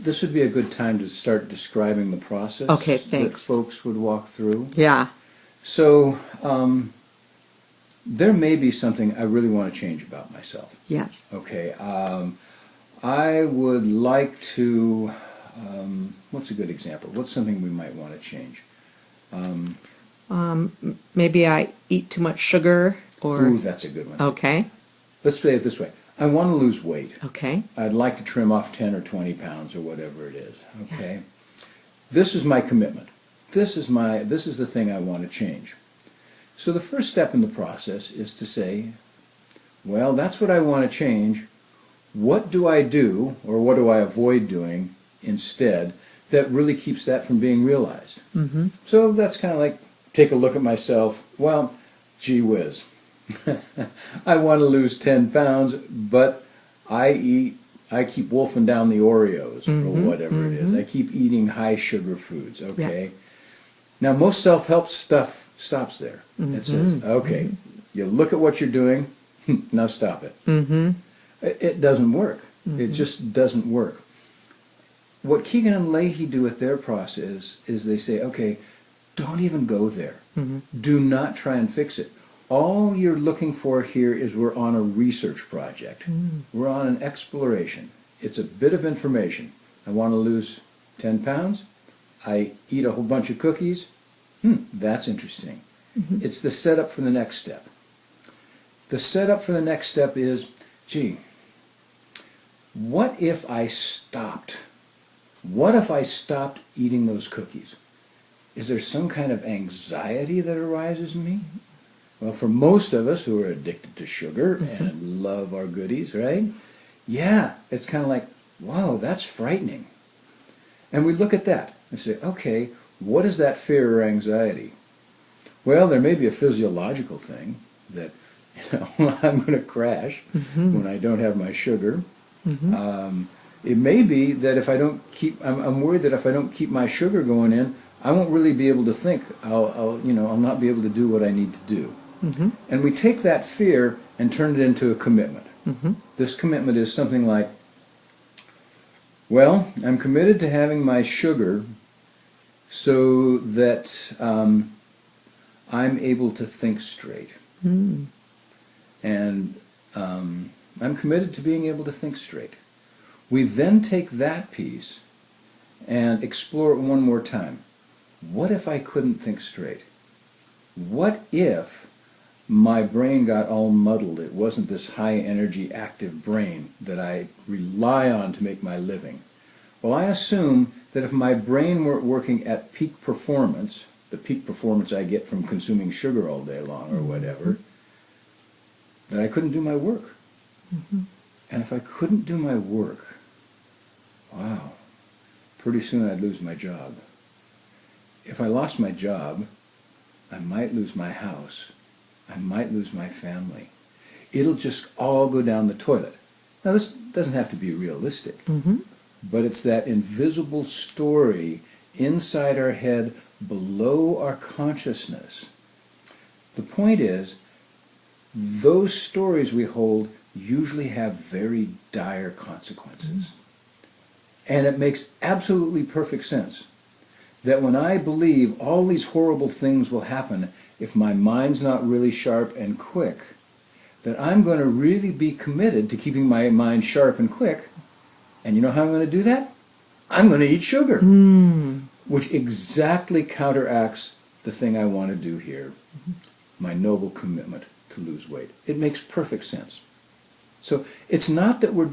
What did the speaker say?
this would be a good time to start describing the process Okay, thanks. that folks would walk through. Yeah. So, there may be something I really want to change about myself. Yes. Okay, I would like to, what's a good example? What's something we might want to change? Maybe I eat too much sugar or... Ooh, that's a good one. Okay. Let's say it this way. I want to lose weight. Okay. I'd like to trim off 10 or 20 pounds or whatever it is. Okay. This is my commitment. This is the thing I want to change. So the first step in the process is to say, well, that's what I want to change. What do I do, or what do I avoid doing instead that really keeps that from being realized? Mm-hmm. So that's kind of like, take a look at myself. Well, gee whiz. I want to lose 10 pounds, but I keep wolfing down the Oreos or whatever it is. I keep eating high sugar foods, okay? Yeah. Now, most self-help stuff stops there. It says, okay, you look at what you're doing, now stop it. It doesn't work. It just doesn't work. What Keegan and Leahy do with their process is they say, okay, don't even go there. Do not try and fix it. All you're looking for here is we're on a research project. We're on an exploration. It's a bit of information. I want to lose 10 pounds. I eat a whole bunch of cookies. That's interesting. It's the setup for the next step. The setup for the next step is, gee, what if I stopped? What if I stopped eating those cookies? Is there some kind of anxiety that arises in me? Well, for most of us who are addicted to sugar and love our goodies, right? Yeah, it's kind of like, wow, that's frightening. And we look at that and say, okay, what is that fear or anxiety? Well, there may be a physiological thing that, I'm going to crash when I don't have my sugar. It may be that if I don't keep, I'm worried that if I don't keep my sugar going in, I won't really be able to think. I'll not be able to do what I need to do. And we take that fear and turn it into a commitment. This commitment is something like, well, I'm committed to having my sugar so that I'm able to think straight. And I'm committed to being able to think straight. We then take that piece and explore it one more time. What if I couldn't think straight? What if my brain got all muddled? It wasn't this high-energy, active brain that I rely on to make my living. Well, I assume that if my brain weren't working at peak performance, the peak performance I get from consuming sugar all day long or whatever, that I couldn't do my work. And if I couldn't do my work, wow, pretty soon I'd lose my job. If I lost my job, I might lose my house. I might lose my family. It'll just all go down the toilet. Now, this doesn't have to be realistic, but it's that invisible story inside our head, below our consciousness. The point is, those stories we hold usually have very dire consequences. And it makes absolutely perfect sense that when I believe all these horrible things will happen if my mind's not really sharp and quick, that I'm going to really be committed to keeping my mind sharp and quick. And you know how I'm going to do that? I'm going to eat sugar, which exactly counteracts the thing I want to do here, my noble commitment to lose weight. It makes perfect sense. So it's not that we're